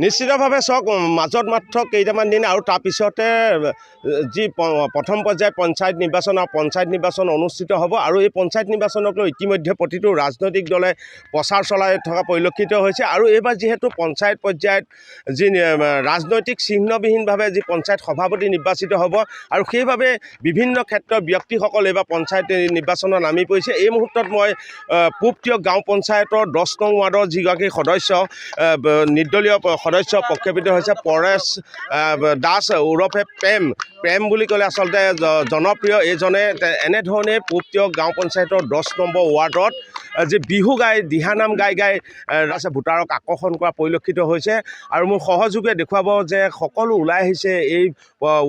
নিশ্চিতভাৱে চাওক মাজত মাত্ৰ কেইটামান দিন আৰু তাৰপিছতে যি প্ৰথম পৰ্যায় পঞ্চায়ত নিৰ্বাচন অনুষ্ঠিত হ'ব আৰু এই পঞ্চায়ত নিৰ্বাচনক লৈ ইতিমধ্যে প্ৰতিটো ৰাজনৈতিক দলে প্ৰচাৰ চলাই থকা পৰিলক্ষিত হৈছে আৰু এইবাৰ যিহেতু পঞ্চায়ত পৰ্যায়ত যি ৰাজনৈতিক চিহ্নবিহীনভাৱে যি পঞ্চায়ত সভাপতি নিৰ্বাচিত হ'ব আৰু সেইবাবে বিভিন্ন ক্ষেত্ৰৰ ব্যক্তিসকল এইবাৰ পঞ্চায়ত নিৰ্বাচনত নামি পৰিছে। এই মুহূৰ্তত মই পূব টিয়ক গাঁও পঞ্চায়তৰ 10 নং ৱাৰ্ডৰ যিগৰাকী সদস্য নিৰ্দলীয় সদস্য প্ৰক্ষেপিত হৈছে পৰেশ দাস ওৰফে প্ৰেম বুলি ক'লে আচলতে জনপ্ৰিয়। এইজনে এনেধৰণে পূব টিয়ক গাঁও পঞ্চায়তৰ 10 নম্বৰ ৱাৰ্ডত যি বিহু গাই দিহানাম গাই ভোটাৰক আকৰ্ষণ কৰা পৰিলক্ষিত হৈছে আৰু মোৰ সহযোগে দেখুৱাব যে সকলো ওলাই আহিছে এই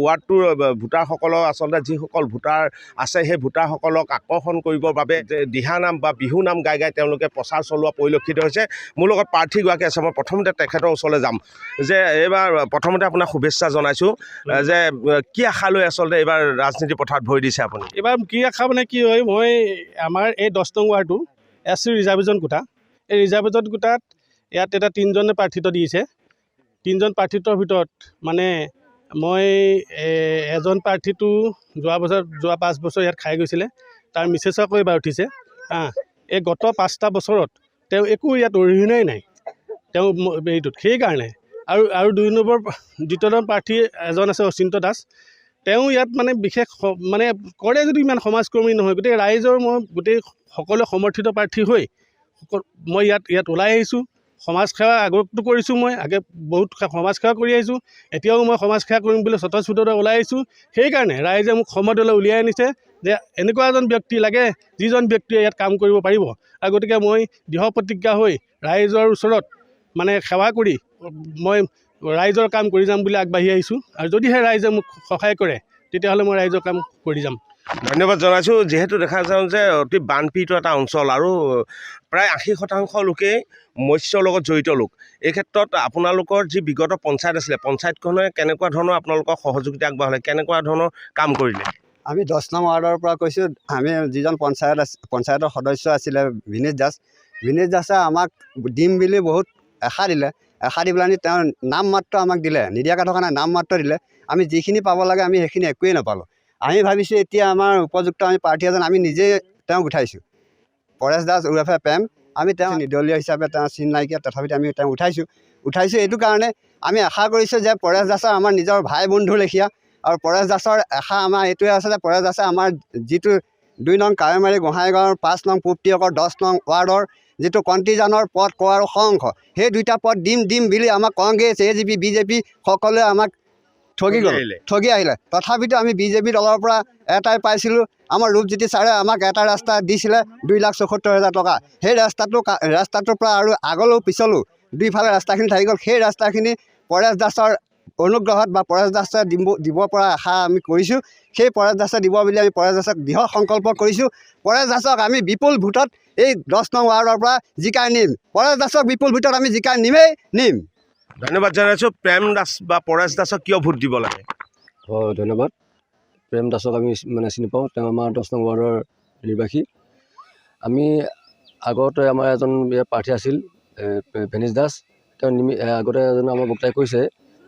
ৱাৰ্ডটোৰ ভোটাৰসকলক আচলতে যিসকল ভোটাৰ আছে সেই ভোটাৰসকলক আকৰ্ষণ কৰিবৰ বাবে দিহানাম বা বিহু নাম গাই তেওঁলোকে প্ৰচাৰ চলোৱা পৰিলক্ষিত হৈছে। মোৰ লগত প্ৰাৰ্থীগৰাকী আছে, মই প্ৰথমতে তেখেতৰ ওচৰলৈ যাম। যে এইবাৰ প্ৰথমতে আপোনাক শুভেচ্ছা জনাইছোঁ যে কি আশা লৈ আচলতে এইবাৰ ৰাজনীতি পথাৰত ভৰি দিছে আপুনি? এইবাৰ কি আশা মানে কি হয়, মই আমাৰ এই 10 নং ৱাৰ্ডটো SC ৰিজাৰ্ভেশ্যন কোটা, এই ৰিজাৰ্ভেশ্যন কোটাত ইয়াত এটা 3জনে প্ৰাৰ্থিত্ব দিছে। 3জন প্ৰাৰ্থিত্বৰ ভিতৰত মানে মই এজন প্ৰাৰ্থীটো যোৱা 5 বছৰ ইয়াত খাই গৈছিলে, তাৰ মিছেছকৈ এইবাৰ উঠিছে। এই গত 5টা বছৰত তেওঁ একো ইয়াত অৰিহণাই নাই তেওঁ এইটোত। সেইকাৰণে আৰু 2 নম্বৰ দ্বিতীয়জন প্ৰাৰ্থী এজন আছে অচিন্ত দাস, তেওঁ ইয়াত মানে বিশেষ মানে কৰে যদিও ইমান সমাজকৰ্মী নহয়। গোটেই ৰাইজৰ মই সকলোৱে সমৰ্থিত প্ৰাৰ্থী হৈ মই ইয়াত ওলাই আহিছোঁ। সমাজ সেৱা আগতো কৰিছোঁ, মই বহুত সমাজ সেৱা কৰি আহিছোঁ, এতিয়াও মই সমাজ সেৱা কৰিম বুলি স্বতঃস্ফূৰ্তভাৱে ওলাই আহিছোঁ। সেইকাৰণে ৰাইজে মোক সমদলৈ উলিয়াই আনিছে যে এনেকুৱা এজন ব্যক্তি লাগে যিজন ব্যক্তিয়ে ইয়াত কাম কৰিব পাৰিব। আৰু গতিকে মই দৃঢ় প্ৰতিজ্ঞা হৈ ৰাইজৰ ওচৰত মানে সেৱা কৰি মই ৰাইজৰ কাম কৰি যাম বুলি আগবাঢ়ি আহিছোঁ। আৰু যদিহে ৰাইজে মোক সহায় কৰে তেতিয়াহ'লে মই ৰাইজৰ কাম কৰি যাম। ধন্যবাদ জনাইছোঁ। যিহেতু দেখা যাওঁ যে অতি বানপীড়িত এটা অঞ্চল আৰু প্ৰায় 80% লোকেই মৎস্যৰ লগত জড়িত লোক। এই ক্ষেত্ৰত আপোনালোকৰ যি বিগত পঞ্চায়ত আছিলে, পঞ্চায়তখনে কেনেকুৱা ধৰণৰ আপোনালোকৰ সহযোগিতা আগবঢ়ালে, কেনেকুৱা ধৰণৰ কাম কৰিলে? আমি 10 নং ৱাৰ্ডৰ পৰা কৈছোঁ। আমি যিজন পঞ্চায়তৰ সদস্য আছিলে বিনেশ দাসে আমাক দিম বুলি বহুত আশা দিলে। আশা দি পেলাই তেওঁ নাম মাত্ৰ আমাক দিলে, নিদিয়াকৈ থকা নাই, নাম মাত্ৰ দিলে। আমি যিখিনি পাব লাগে আমি সেইখিনি একোৱেই নাপালোঁ। আমি ভাবিছোঁ এতিয়া আমাৰ উপযুক্ত আমি প্ৰাৰ্থী এজন আমি নিজেই তেওঁক উঠাইছোঁ, পৰেশ দাস ওৰফে প্ৰেম। আমি তেওঁ নিৰ্দলীয় হিচাপে তেওঁ চিন নাইকিয়া, তথাপিতো আমি তেওঁ উঠাইছোঁ এইটো কাৰণে আমি আশা কৰিছোঁ যে পৰেশ দাসৰ আমাৰ নিজৰ ভাই বন্ধু লেখীয়া। আৰু পৰেশ দাসৰ আশা আমাৰ এইটোৱে আছে যে পৰেশ দাসে আমাৰ যিটো 2 নং কাৱৈমাৰী গোহাঁইগাঁৱৰ 5 নং পূব টিয়কৰ 10 নং ৱাৰ্ডৰ যিটো কণ্টিজানৰ পদ ক আৰু খ অংশ, সেই 2টা পদ দিম বুলি আমাক কংগ্ৰেছ AGP BJP সকলোৱে আমাক ঠগি আহিলে। তথাপিতো আমি BJP দলৰ পৰা এটাই পাইছিলোঁ, আমাৰ ৰূপজ্যোতি ছাৰে আমাক এটা ৰাস্তা দিছিলে 2,74,000 টকা। সেই ৰাস্তাটোৰ পৰা আৰু আগলৈও পিছলৈও দুইফালে ৰাস্তাখিনি থাকি গ'ল। সেই ৰাস্তাখিনি পৰেশ দাসৰ অনুগ্ৰহত বা পৰেশ দাসে দিব পৰা আশা আমি কৰিছোঁ। সেই পৰেশ দাসে দিব বুলি আমি পৰেশ দাসক দৃঢ় সংকল্প কৰিছোঁ। পৰেশ দাসক আমি বিপুল ভোটত এই 10 নং ৱাৰ্ডৰ পৰা জিকাই নিম। পৰেশ দাসক বিপুল ভোটত আমি জিকাই নিম। ধন্যবাদ জনাইছোঁ। প্ৰেম দাস বা পৰেশ দাসক কিয় ভোট দিব লাগে? ধন্যবাদ। প্ৰেম দাসক আমি মানে চিনি পাওঁ, তেওঁ আমাৰ 10 নং ৱাৰ্ডৰ নিৰ্বাসী। আমি আগতে আমাৰ এজন প্ৰাৰ্থী আছিল ভেনিছ দাস, তেওঁ আগতে এজন আমাৰ বক্তাই কৈছে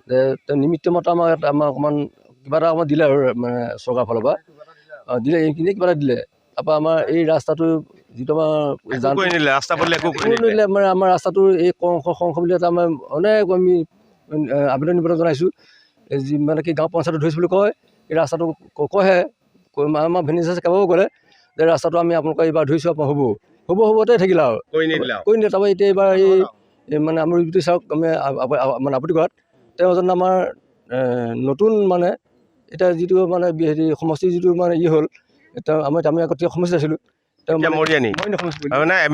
যে তেওঁ নিমিত্ত মাত্ৰ আমাৰ অকণমান কিবা এটা অকণমান দিলে আৰু মানে চৰকাৰৰ ফালৰ পৰা দিলে, এইখিনি কিবা এটা দিলে। তাৰপৰা আমাৰ এই ৰাস্তাটো যিটো মানে আমাৰ ৰাস্তাটোৰ এই অংশ বুলি এটা আমাৰ অনেক আমি আবেদন নিবেদন জনাইছোঁ। মানে কি গাঁও পঞ্চায়তত ধৰিছোঁ বুলি কয়, এই ৰাস্তাটো কয়হে আমাৰ ভেনিছ দাসে কেইবাবাৰো ক'লে যে ৰাস্তাটো আমি আপোনালোকৰ এইবাৰ ধৰিছোঁ, আপোনাৰ হ'বতে থাকিলে আৰু কৰি নিদিলে। তাৰপৰা এতিয়া এইবাৰ এই মানে আমাৰ ৰূপজ্যোতি ছাৰক আমি মানে আপত্তি কৰাত তেওঁ এজন আমাৰ নতুন মানে এতিয়া যিটো মানে হেৰি সমষ্টি যিটো মানে হ'ল, তেওঁ আমি আগতে সমষ্টি আছিলোঁ, তেওঁ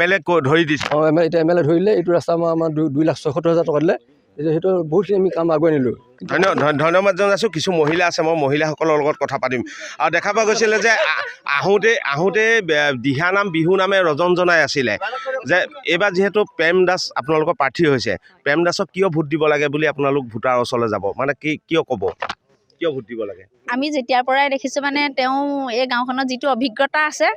MLA ধৰি দিছে। এতিয়া MLA ধৰিলে। এইটো ৰাস্তা আমাৰ 2,76,000 টকা দিলে। সেইটো বহুতখিনি আমি কাম আগুৱাই নিলোঁ। ধন্যবাদ জনাইছোঁ। কিছু মহিলা আছে, মই মহিলাসকলৰ লগত কথা পাতিম। আৰু দেখা পোৱা গৈছিলে যে আহোঁতে দিহানাম বিহু নামে ৰজন জনাই আছিলে যে এইবাৰ যিহেতু প্ৰেম দাস আপোনালোকৰ প্ৰাৰ্থী হৈছে, প্ৰেম দাসক কিয় ভোট দিব লাগে বুলি আপোনালোক ভোটাৰৰ ওচৰলৈ যাব, মানে কিয় ক'ব, কিয় ভোট দিব লাগে? আমি যেতিয়াৰ পৰাই দেখিছোঁ মানে তেওঁ এই গাঁওখনত যিটো অভিজ্ঞতা আছে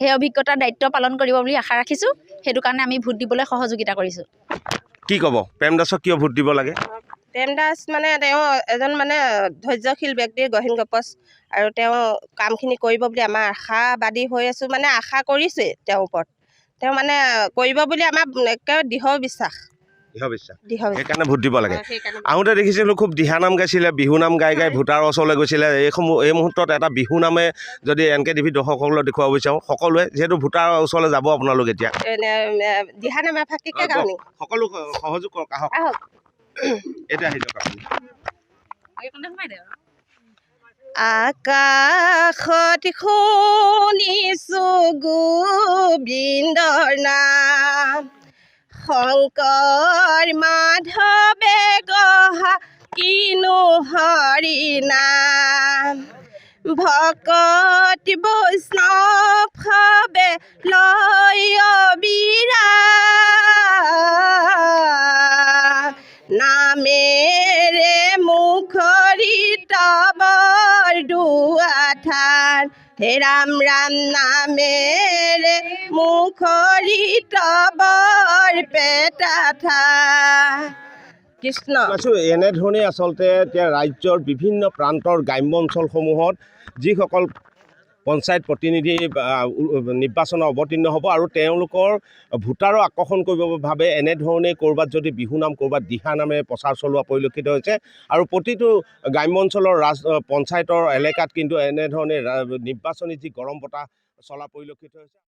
সেই অভিজ্ঞতাৰ দায়িত্ব পালন কৰিব বুলি আশা ৰাখিছোঁ। সেইটো কাৰণে আমি ভোট দিবলৈ সহযোগিতা কৰিছোঁ। কি ক'ব প্ৰেম দাসক কিয় ভোট দিব লাগে? প্ৰেম দাস মানে তেওঁ এজন মানে ধৈৰ্যশীল ব্যক্তিৰ গহীন গপচ আৰু তেওঁ কামখিনি কৰিব বুলি আমাৰ আশাবাদী হৈ আছোঁ, মানে আশা কৰিছোঁৱেই তেওঁৰ ওপৰত। তেওঁ মানে কৰিব বুলি আমাৰ একেবাৰে দৃঢ় বিশ্বাস। সেইকাৰণে ভোট দিব লাগে। আহোঁতে দেখিছিলোঁ খুব দিহানাম গাইছিলে, বিহু নাম গাই ভোটাৰৰ ওচৰলৈ গৈছিলে। এই মুহূৰ্তত এটা বিহু নামে যদি NKTV দৰ্শকসকলক দেখুৱাব বিচাৰোঁ, সকলোৱে যিহেতু ভোটাৰৰ ওচৰলৈ যাব আপোনালোক এতিয়া দিহানাম এফাকিকে গাওঁ নি? সকলো সহযোগ কৰক, আহক আহক এতিয়া আহি যাওক আপুনি। আকাশত শুনিছোঁ গোবিন্দৰ নাম, শংকৰ মাধৱে গঢ়া কিনো হৰি নাম, ভকত বৈষ্ণৱে লয় বিৰাম, নামেৰে মুখৰিত বৰ দুআঠাৰ, হে ৰাম ৰাম নামেৰে মুখৰিত বৰ পেটাঠাৰ। কৃষ্ণ। এনেধৰণেই আচলতে এতিয়া ৰাজ্যৰ বিভিন্ন প্ৰান্তৰ গ্ৰাম্য অঞ্চলসমূহত যিসকল পঞ্চায়ত প্ৰতিনিধি নিৰ্বাচনত অৱতীৰ্ণ হ'ব আৰু তেওঁলোকৰ ভোটাৰক আকৰ্ষণ কৰিবৰ বাবে এনেধৰণে ক'ৰবাত যদি বিহুনাম, ক'ৰবাত দিহানামেৰে প্ৰচাৰ চলোৱা পৰিলক্ষিত হৈছে। আৰু প্ৰতিটো গ্ৰাম্য অঞ্চলৰ পঞ্চায়তৰ এলেকাত কিন্তু এনেধৰণে নিৰ্বাচনী যি গৰম বতাহ চলা পৰিলক্ষিত হৈছে।